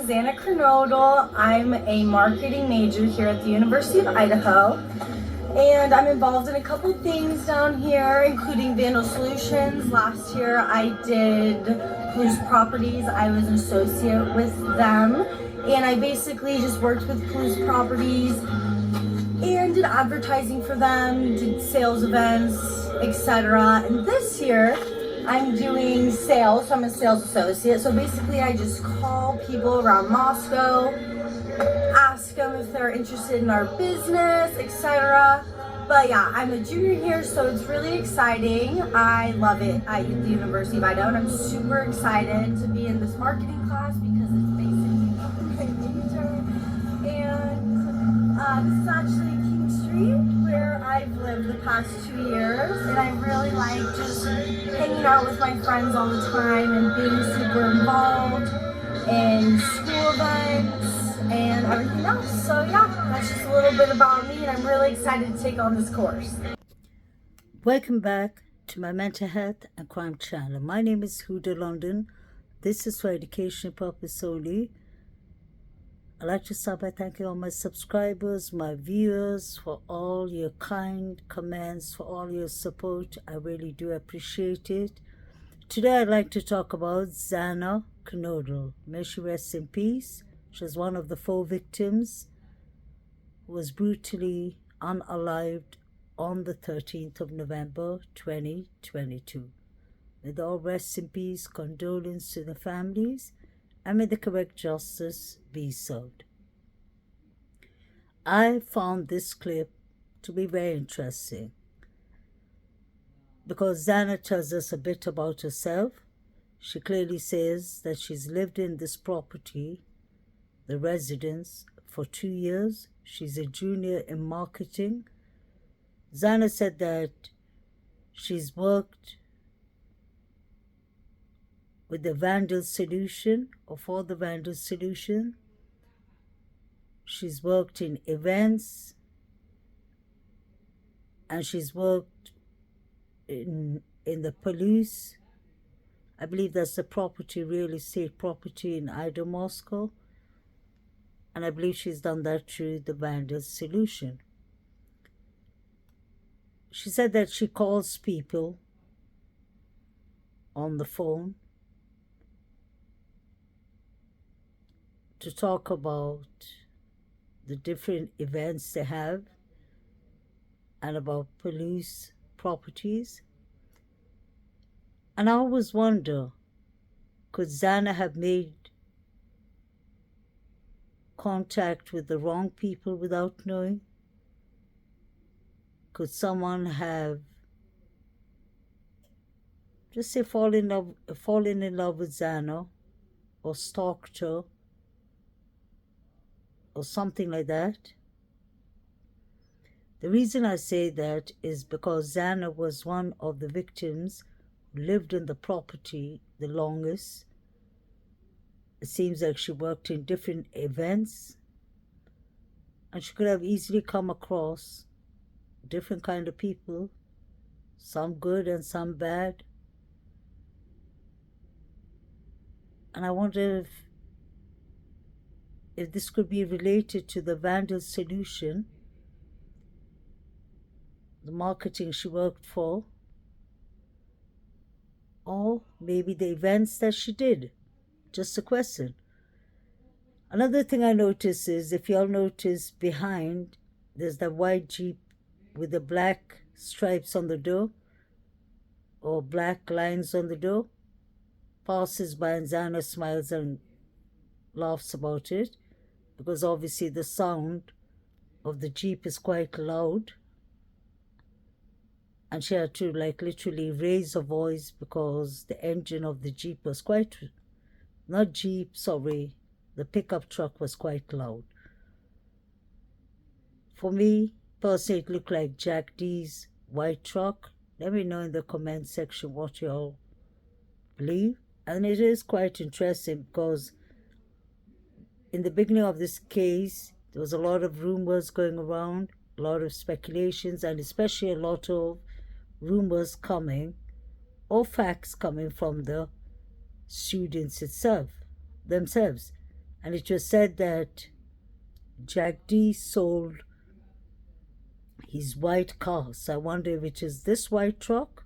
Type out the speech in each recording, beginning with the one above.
is Xana. I'm a marketing major here at the University of Idaho, and I'm involved in a couple things down here, including Vandal Solutions. Last year I did Palous Properties. I was an associate with them, and I basically just worked with Palous Properties and did advertising for them, did sales events, etc. And this year I'm doing sales, so I'm a sales associate. So basically I just call people around Moscow, ask them if they're interested in our business, etc. But yeah, I'm a junior here, so it's really exciting. I love it at the University of Idaho, and I'm super excited to be in this marketing class because it's basically my major. And this is actually King Street, where I've lived the past 2 years, and I really like just hanging out with my friends all the time and being super involved in school events and everything else. So yeah, that's just a little bit about me, and I'm really excited to take on this course. Welcome back to my mental health and crime channel. My name is Huda London. This is for education purpose only. I'd like to start by thanking all my subscribers, my viewers, for all your kind comments, for all your support. I really do appreciate it. Today I'd like to talk about Xana. May she rest in peace. She was one of the 4 victims who was brutally unalived on the 13th of November 2022. May they all rest in peace, condolence to the families, and may the correct justice be served. I found this clip to be very interesting because Xana tells us a bit about herself. She clearly says that she's lived in this property, the residence, for 2 years. She's a junior in marketing. Xana said that she's worked with the Vandals solution, or for the Vandals solution. She's worked in events, and she's worked in the Palous. I believe that's the property, real estate property in Idaho, Moscow. And I believe she's done that through the Vandals solution. She said that she calls people on the phone to talk about the different events they have and about Palous properties. And I always wonder, could Xana have made contact with the wrong people without knowing? Could someone have, just say, fallen in love with Xana, or stalked her, or something like that? The reason I say that is because Xana was one of the victims who lived in the property the longest. It seems like she worked in different events, and she could have easily come across different kind of people, some good and some bad. And I wonder if this could be related to the Vandal solution, the marketing she worked for, or maybe the events that she did. Just a question. Another thing I notice is, if y'all notice behind, there's the white Jeep with the black stripes on the door, or black lines on the door. Passes by and Xana smiles and laughs about it, because obviously the sound of the Jeep is quite loud, and she had to literally raise her voice because the engine of the Jeep was quite, not Jeep, sorry, the pickup truck was quite loud. For me, personally, it looked like Jack D's white truck. Let me know in the comment section what you all believe. And it is quite interesting because in the beginning of this case, there was a lot of rumors going around, a lot of speculations, and especially a lot of rumors coming, or facts coming from the students themselves. And it was said that Jack D sold his white car. So I wonder if it is this white truck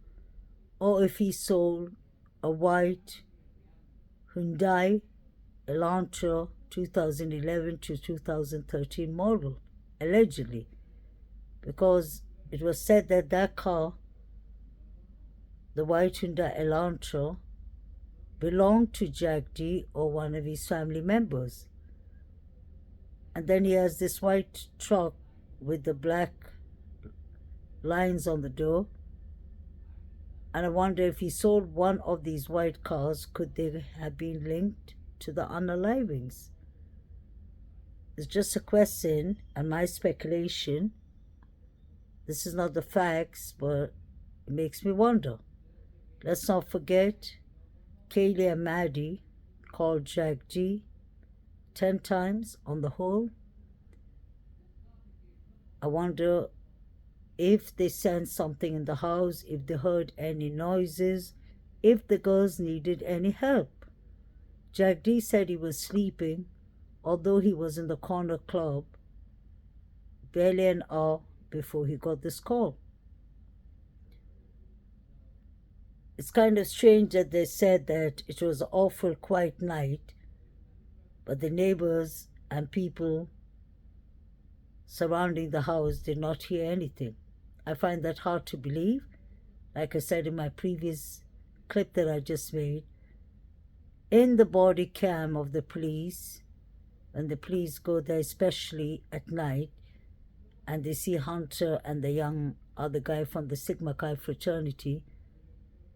or if he sold a white Hyundai Elantra 2011 to 2013 model, allegedly, because it was said that that car, the white Hyundai Elantra, belonged to Jack D or one of his family members. And then he has this white truck with the black lines on the door. And I wonder if he sold one of these white cars, could they have been linked to the unalivings? It's just a question and my speculation. This is not the facts, but it makes me wonder. Let's not forget, Kaylee and Maddie called Jack G 10 times on the whole. I wonder if they sensed something in the house, if they heard any noises, if the girls needed any help. Jack D said he was sleeping, although he was in the corner club barely an hour before he got this call. It's kind of strange that they said that it was an awful quiet night, but the neighbors and people surrounding the house did not hear anything. I find that hard to believe. Like I said in my previous clip that I just made, in the body cam of the police, when the police go there, especially at night, and they see Hunter and the young other guy from the Sigma Chi fraternity,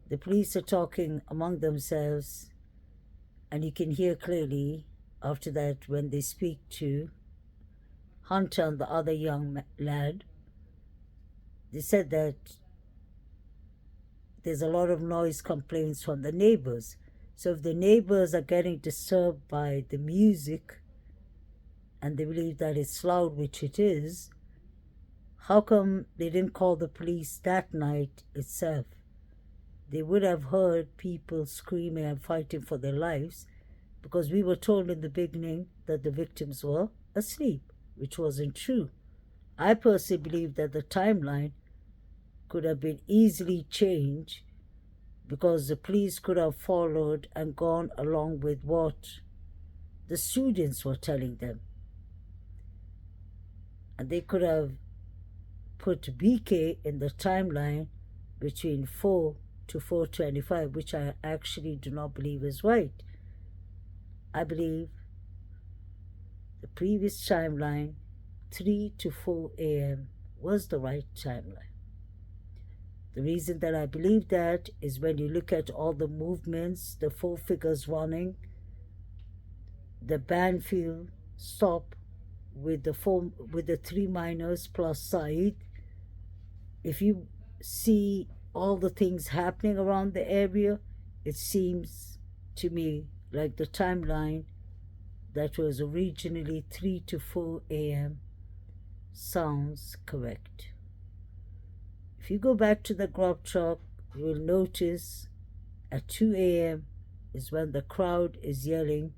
the police are talking among themselves, and you can hear clearly after that when they speak to Hunter and the other young lad. They said that there's a lot of noise complaints from the neighbors. So if the neighbors are getting disturbed by the music and they believe that it's loud, which it is, how come they didn't call the police that night itself? They would have heard people screaming and fighting for their lives, because we were told in the beginning that the victims were asleep, which wasn't true. I personally believe that the timeline could have been easily changed, because the police could have followed and gone along with what the students were telling them. And they could have put BK in the timeline between 4 to 4:25, which I actually do not believe is right. I believe the previous timeline, 3 to 4 a.m., was the right timeline. The reason that I believe that is when you look at all the movements, the 4 figures running, the Banfield stop with the 3 miners plus Said. If you see all the things happening around the area, it seems to me like the timeline that was originally 3 to 4 a.m. sounds correct. If you go back to the grub truck, you will notice at 2 a.m. is when the crowd is yelling,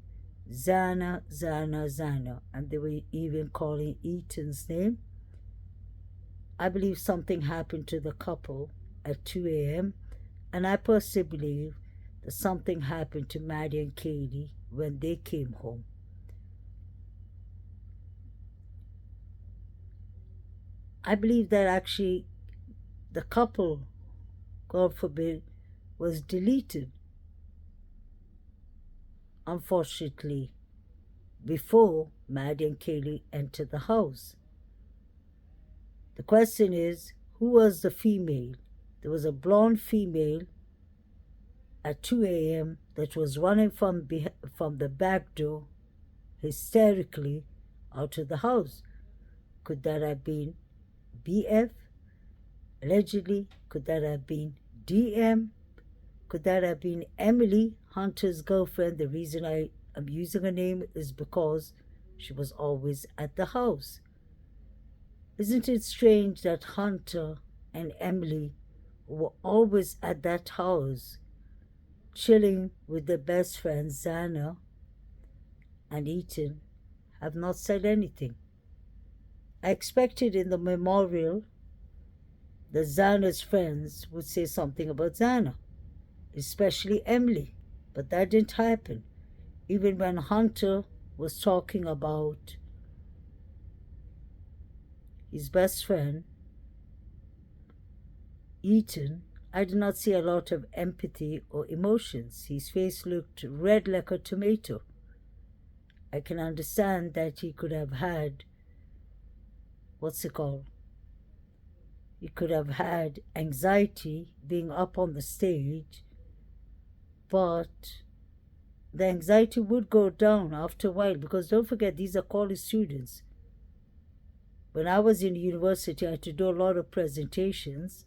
Xana, Xana, Xana, and they were even calling Ethan's name. I believe something happened to the couple at 2 a.m., and I personally believe that something happened to Maddie and Katie when they came home. I believe that actually the couple, God forbid, was deleted, unfortunately, before Maddie and Kaylee entered the house. The question is, who was the female? There was a blonde female at 2 a.m. that was running from the back door hysterically out of the house. Could that have been BF? Allegedly, could that have been DM? Could that have been Emily, Hunter's girlfriend? The reason I am using her name is because she was always at the house. Isn't it strange that Hunter and Emily were always at that house, chilling with their best friend Xana, and Ethan have not said anything. I expected in the memorial that Xana's friends would say something about Xana, especially Emily, but that didn't happen. Even when Hunter was talking about his best friend, Ethan, I did not see a lot of empathy or emotions. His face looked red like a tomato. I can understand that he could have had, he could have had anxiety being up on the stage, but the anxiety would go down after a while, because don't forget, these are college students. When I was in university, I had to do a lot of presentations,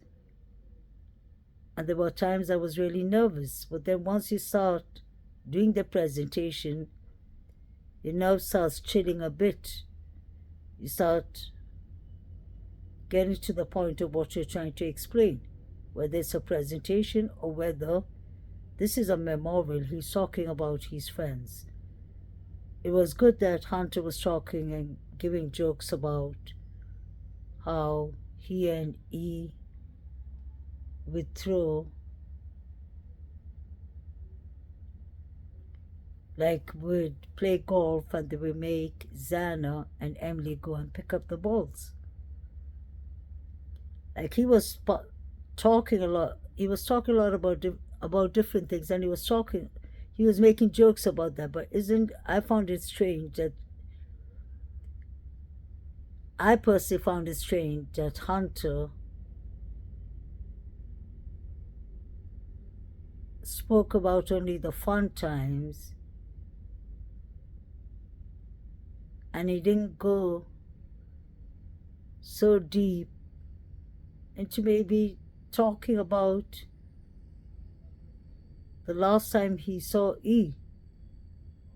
and there were times I was really nervous. But then once you start doing the presentation, your nerve starts chilling a bit. You start getting to the point of what you're trying to explain, whether it's a presentation or whether this is a memorial. He's talking about his friends. It was good that Hunter was talking and giving jokes about how he and E would throw, would play golf, and they would make Xana and Emily go and pick up the balls. He was talking a lot. He was talking a lot about different things, and he was making jokes about that. But I found it strange that I personally found it strange that Hunter spoke about only the fun times, and he didn't go so deep into maybe talking about the last time he saw E,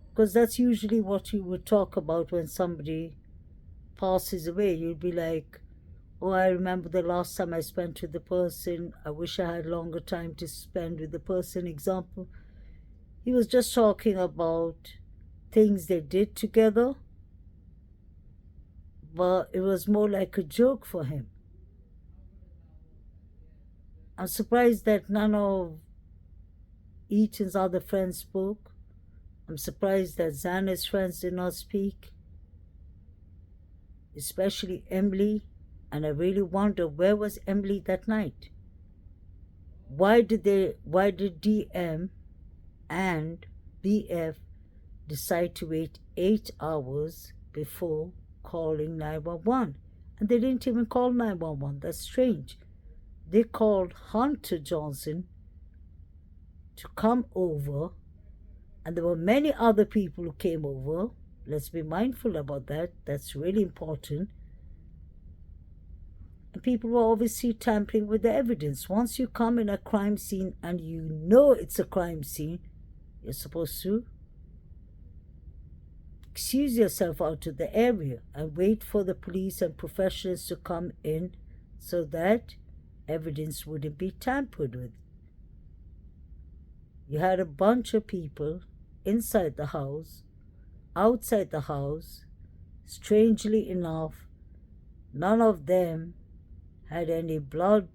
because that's usually what you would talk about when somebody passes away. You'd be like, oh, I remember the last time I spent with the person. I wish I had longer time to spend with the person. Example, he was just talking about things they did together, but it was more like a joke for him. I'm surprised that none of Ethan's other friends spoke. I'm surprised that Xana's friends did not speak, especially Emily. And I really wonder, where was Emily that night? Why did DM and BF decide to wait 8 hours before calling 911? And they didn't even call 911. That's strange. They called Hunter Johnson to come over, and there were many other people who came over. Let's be mindful about that. That's really important. And people were obviously tampering with the evidence. Once you come in a crime scene and you know it's a crime scene, you're supposed to excuse yourself out of the area and wait for the police and professionals to come in so that evidence wouldn't be tampered with. You had a bunch of people inside the house, outside the house. Strangely enough, none of them had any blood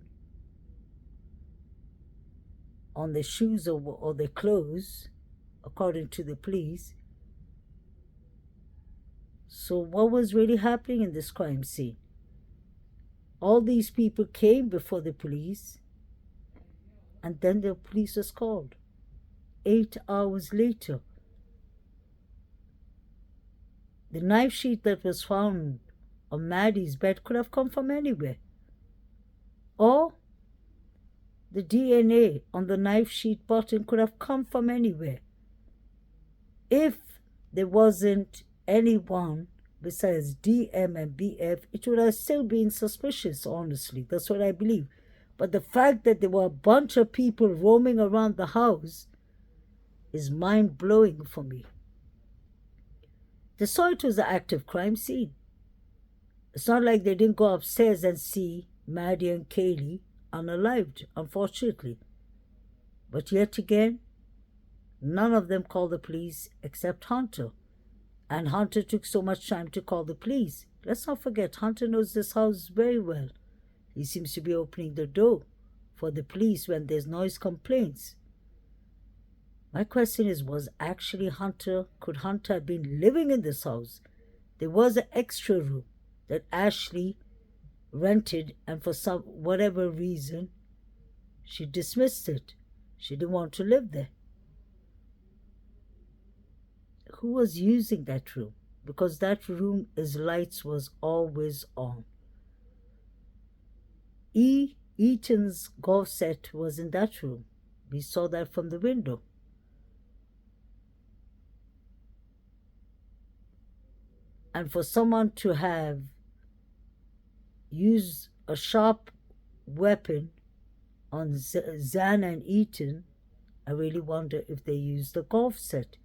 on their shoes or their clothes, according to the police. So what was really happening in this crime scene? All these people came before the police, and then the police was called 8 hours later. The knife sheath that was found on Maddie's bed could have come from anywhere. Or the DNA on the knife sheath bottom could have come from anywhere. If there wasn't anyone besides DM and BF, it would have still been suspicious, honestly. That's what I believe. But the fact that there were a bunch of people roaming around the house is mind-blowing for me. They saw it was an active crime scene. It's not like they didn't go upstairs and see Maddie and Kaylee unalived, unfortunately. But yet again, none of them called the police except Hunter. And Hunter took so much time to call the police. Let's not forget, Hunter knows this house very well. He seems to be opening the door for the police when there's noise complaints. My question is, could Hunter have been living in this house? There was an extra room that Ashley rented, and for whatever reason, she dismissed it. She didn't want to live there. Who was using that room? Because that room's lights was always on. Eaton's golf set was in that room. We saw that from the window. And for someone to have used a sharp weapon on Xana and Eaton, I really wonder if they used the golf set.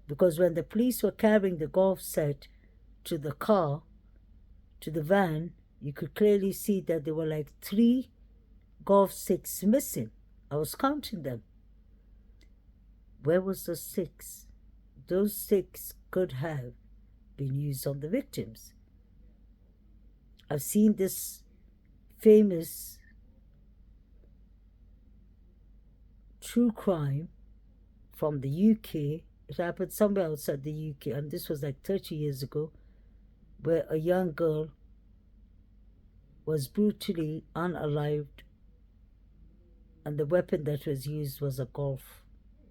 Because when the police were carrying the golf set to the car, to the van, you could clearly see that there were like 3 golf sticks missing. I was counting them. Where was the 6? Those 6 could have been used on the victims. I've seen this famous true crime from the UK. It happened somewhere outside the UK, and this was like 30 years ago, where a young girl was brutally unalived, and the weapon that was used was a golf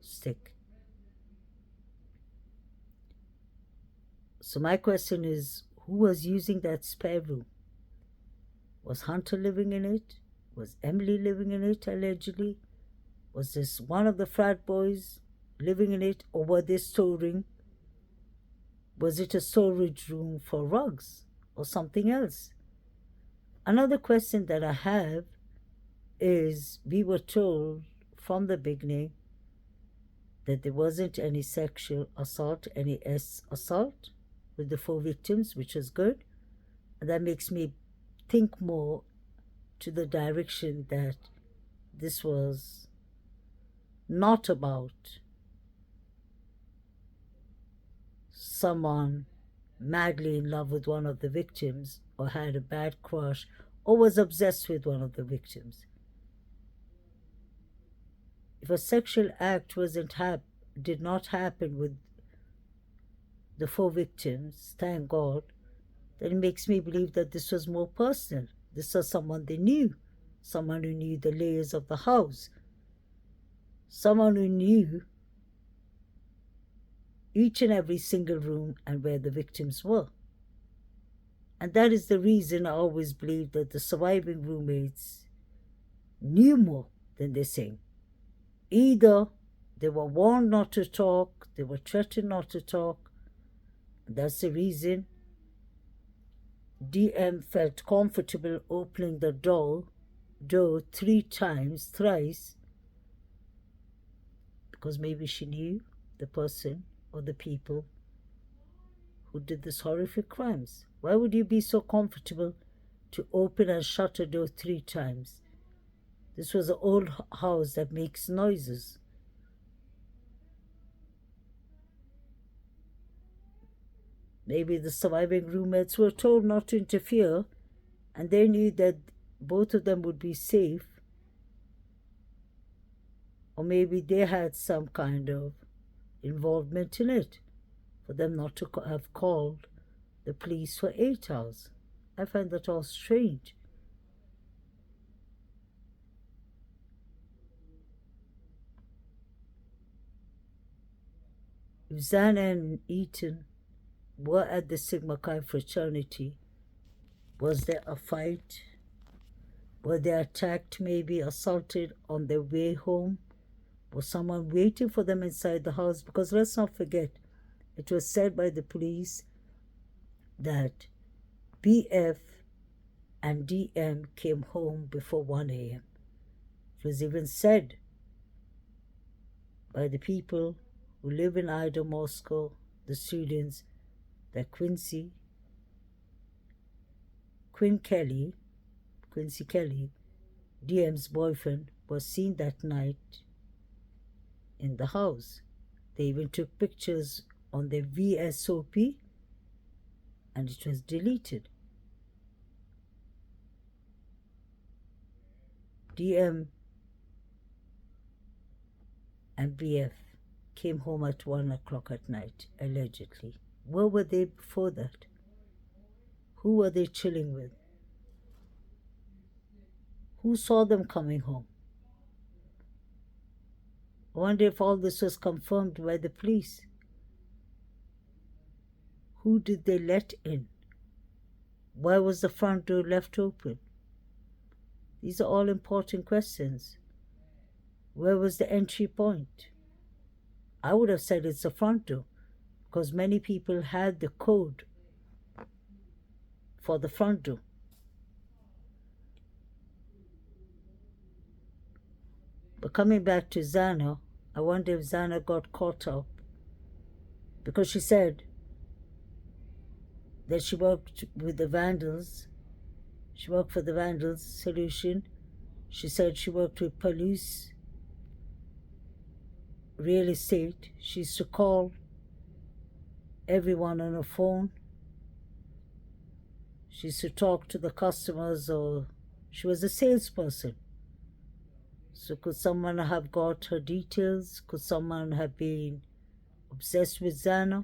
stick. So my question is, who was using that spare room? Was Hunter living in it? Was Emily living in it, allegedly? Was this one of the frat boys living in it, or were they storing? Was it a storage room for rugs or something else? Another question that I have is, we were told from the beginning that there wasn't any sexual assault, any assault with the 4 victims, which is good. And that makes me think more to the direction that this was not about someone madly in love with one of the victims, or had a bad crush, or was obsessed with one of the victims. If a sexual act did not happen with the 4 victims, thank God, then it makes me believe that this was more personal. This was someone they knew, someone who knew the layers of the house, someone who knew each and every single room and where the victims were. And that is the reason I always believe that the surviving roommates knew more than they're saying. Either they were warned not to talk, they were threatened not to talk. That's the reason DM felt comfortable opening the door 3 times, thrice, because maybe she knew the person or the people who did these horrific crimes. Why would you be so comfortable to open and shut a door 3 times? This was an old house that makes noises. Maybe the surviving roommates were told not to interfere, and they knew that both of them would be safe. Or maybe they had some kind of involvement in it, for them not to have called the police for 8 hours. I find that all strange. If Xana and Eaton were at the Sigma Chi fraternity, was there a fight? Were they attacked, maybe assaulted on their way home? Was someone waiting for them inside the house? Because let's not forget, it was said by the police that BF and DM came home before 1 a.m. It was even said by the people who live in Idaho, Moscow, the students, that Quincy Kelly, DM's boyfriend, was seen that night in the house. They even took pictures on their VSOP and it was deleted. DM and BF came home at 1 o'clock at night, allegedly. Where were they before that? Who were they chilling with? Who saw them coming home? I wonder if all this was confirmed by the police. Who did they let in? Why was the front door left open? These are all important questions. Where was the entry point? I would have said it's the front door because many people had the code for the front door. But coming back to Xana, I wonder if Xana got caught up because she said that she worked with the Vandals. She worked for the Vandals solution. She said she worked with Palous real estate. She used to call everyone on her phone. She used to talk to the customers, or she was a salesperson. So could someone have got her details? Could someone have been obsessed with Xana?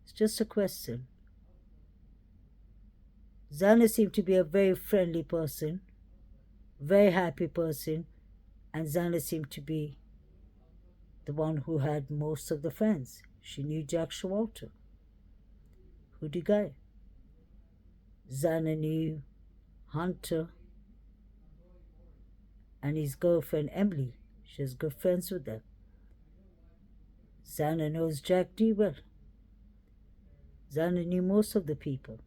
It's just a question. Xana seemed to be a very friendly person, very happy person, and Xana seemed to be the one who had most of the friends. She knew Jack Showalter, Hoodie Guy. Xana knew Hunter and his girlfriend Emily. She was good friends with them. Xana knows Jack D well. Xana knew most of the people.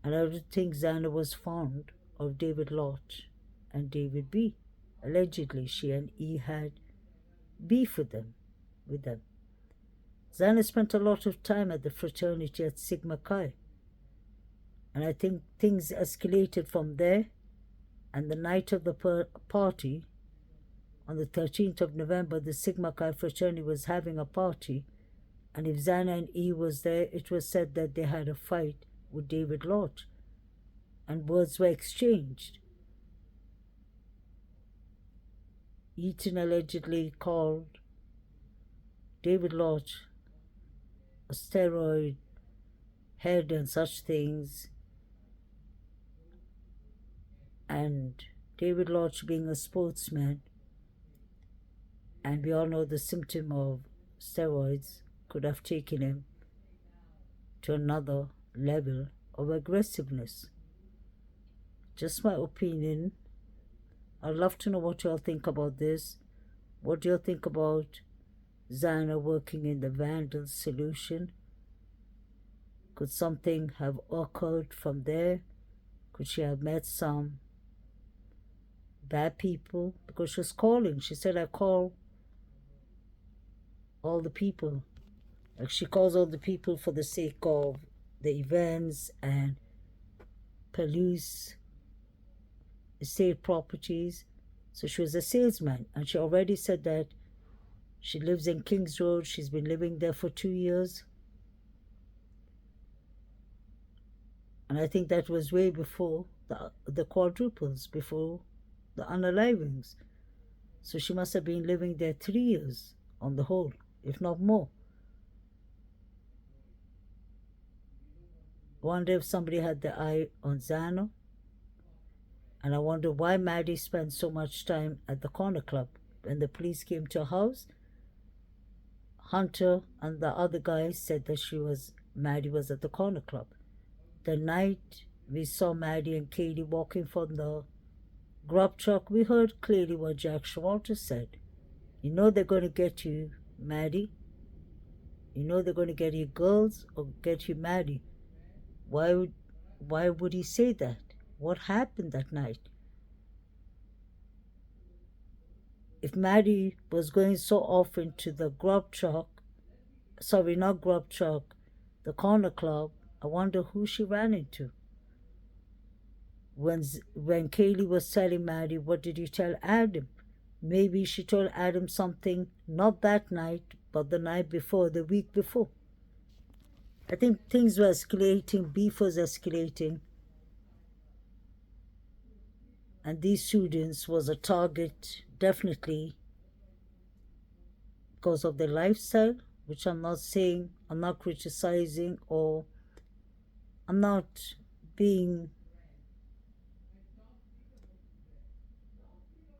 And I don't think Xana was fond of David Lott and David B. Allegedly, she and E had beef with them. Xana spent a lot of time at the fraternity at Sigma Chi. And I think things escalated from there. And the night of the party, on the 13th of November, the Sigma Chi fraternity was having a party. And if Xana and E was there, it was said that they had a fight with David Lott. And words were exchanged. Eaton allegedly called David Lott a steroid head and such things. And David Lott, being a sportsman, and we all know the symptom of steroids, could have taken him to another level of aggressiveness. Just my opinion. I'd love to know what you all think about this. What do you think about Xana working in the Vandals solution? Could something have occurred from there? Could she have met some bad people? Because she was calling. She said, I call all the people. Like she calls all the people for the sake of the events and Palous estate properties. So she was a salesman, and she already said that she lives in Kings Road. She's been living there for 2 years. And I think that was way before the quadruples, before the unalivings. So she must have been living there 3 years on the whole, if not more. I wonder if somebody had their eye on Xana. And I wonder why Maddie spent so much time at the corner club. When the police came to her house, Hunter and the other guy said that Maddie was at the corner club. The night we saw Maddie and Katie walking from the grub truck, we heard clearly what Jack Showalter said. You know they're going to get you, Maddie. You know they're going to get you girls or get you, Maddie. Why would he say that? What happened that night? If Maddie was going so often to the grub truck, sorry, not grub truck, the corner club, I wonder who she ran into. When Kaylee was telling Maddie, what did you tell Adam? Maybe she told Adam something not that night, but the night before, the week before. I think things were escalating, beef was escalating, and these students was a target definitely because of their lifestyle, which I'm not saying, I'm not criticizing, or I'm not being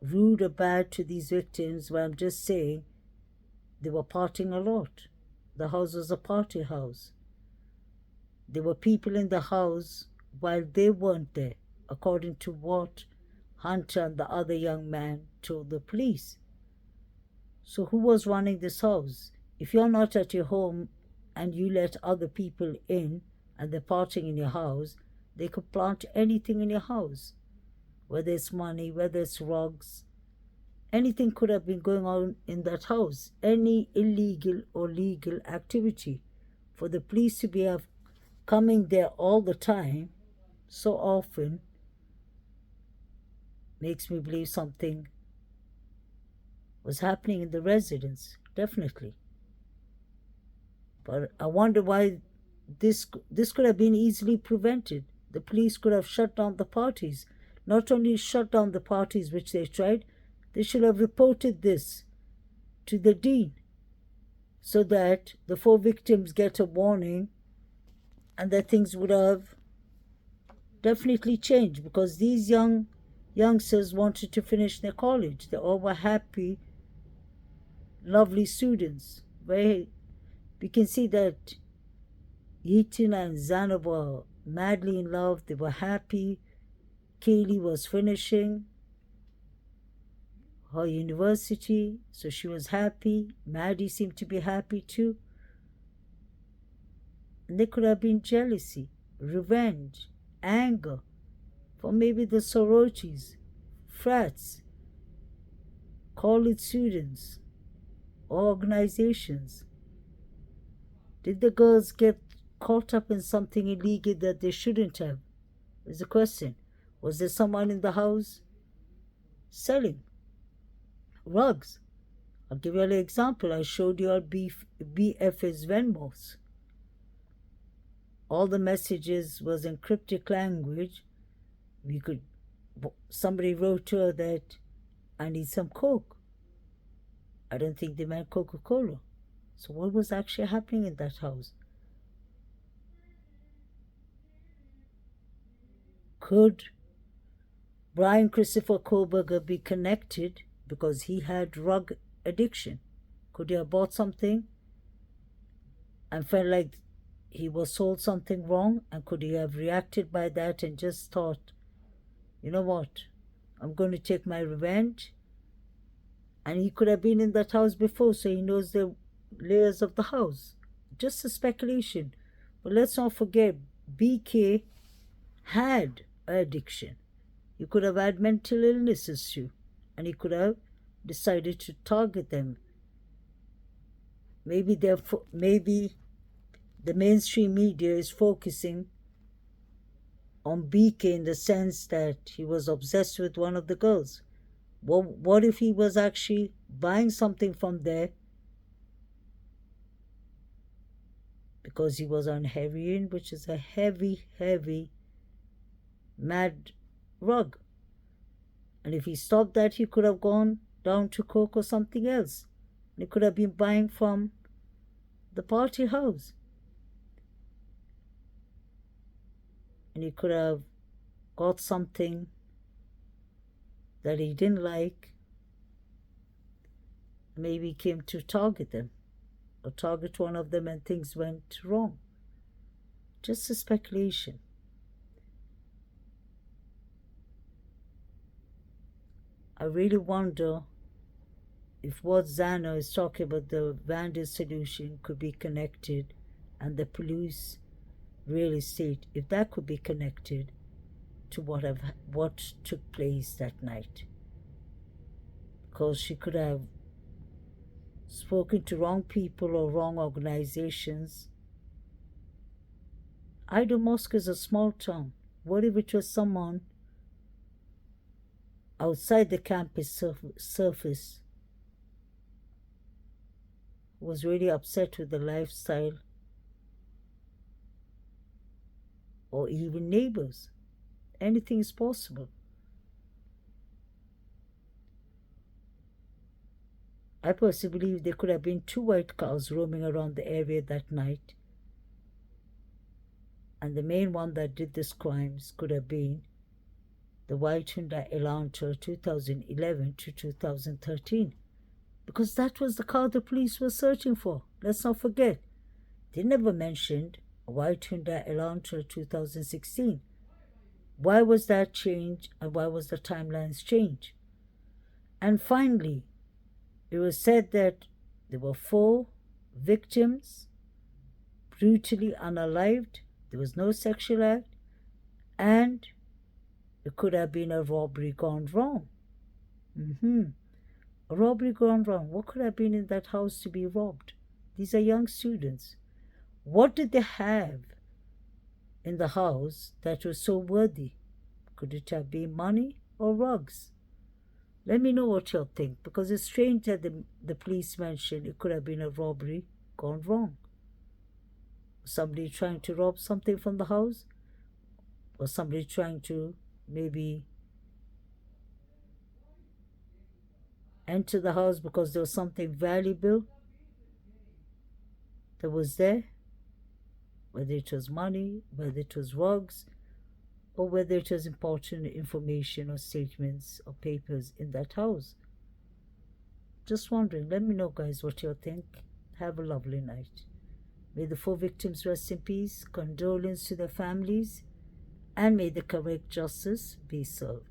rude or bad to these victims, but I'm just saying they were partying a lot. The house was a party house. There were people in the house while they weren't there, according to what Hunter and the other young man told the police. So who was running this house? If you're not at your home and you let other people in and they're partying in your house, they could plant anything in your house, whether it's money, whether it's rugs. Anything could have been going on in that house, any illegal or legal activity. For the police to be coming there all the time, so often, makes me believe something was happening in the residence, definitely. But I wonder why this could have been easily prevented. The police could have shut down the parties. Not only shut down the parties, which they tried, they should have reported this to the dean so that the 4 victims get a warning and that things would have definitely changed, because these youngsters wanted to finish their college. They all were happy, lovely students. We can see that Ethan and Xana were madly in love. They were happy. Kaylee was finishing her university, so she was happy. Maddie seemed to be happy too. And there could have been jealousy, revenge, anger for maybe the sororities, frats, college students, organizations. Did the girls get caught up in something illegal that they shouldn't have? Is the question. Was there someone in the house selling rugs? I'll give you an example. I showed you our BF's Venmos. All the messages was in cryptic language. Somebody wrote to her that I need some Coke. I don't think they meant Coca-Cola. So what was actually happening in that house? Could Brian Christopher Koberger be connected because he had drug addiction? Could he have bought something and felt like he was sold something wrong, and could he have reacted by that and just thought, you know what, I'm going to take my revenge? And he could have been in that house before, so he knows the layers of the house. Just a speculation. But let's not forget, BK had addiction. He could have had mental illnesses too, and he could have decided to target them. Maybe the mainstream media is focusing on BK in the sense that he was obsessed with one of the girls. Well, what if he was actually buying something from there because he was on heroin, which is a heavy, mad rug? And if he stopped that, he could have gone down to coke or something else. And he could have been buying from the party house. And he could have got something that he didn't like. Maybe he came to target them or target one of them and things went wrong. Just a speculation. I really wonder if what Xana is talking about, the Vandals solution, could be connected, and the Palous real estate, if that could be connected to what took place that night. Because she could have spoken to wrong people or wrong organizations. Idaho is a small town. What if it was someone outside the campus surface was really upset with the lifestyle or even neighbors. Anything is possible. I personally believe there could have been 2 white cars roaming around the area that night, and the main one that did these crimes could have been the white Hyundai Elantra 2011 to 2013, because that was the car the police were searching for. Let's not forget, they never mentioned a white Hyundai Elantra 2016. Why was that changed, and why was the timelines changed? And finally, it was said that there were 4 victims, brutally unalived, there was no sexual act, and it could have been a robbery gone wrong. A robbery gone wrong. What could have been in that house to be robbed? These are young students. What did they have in the house that was so worthy? Could it have been money or rugs? Let me know what you'll think, because it's strange that the police mentioned it could have been a robbery gone wrong. Somebody trying to rob something from the house, or somebody trying to maybe enter the house because there was something valuable that was there, whether it was money, whether it was rugs, or whether it was important information or statements or papers in that house. Just wondering. Let me know, guys, what you think. Have a lovely night. May the 4 victims rest in peace, condolence to their families, and may the correct justice be served.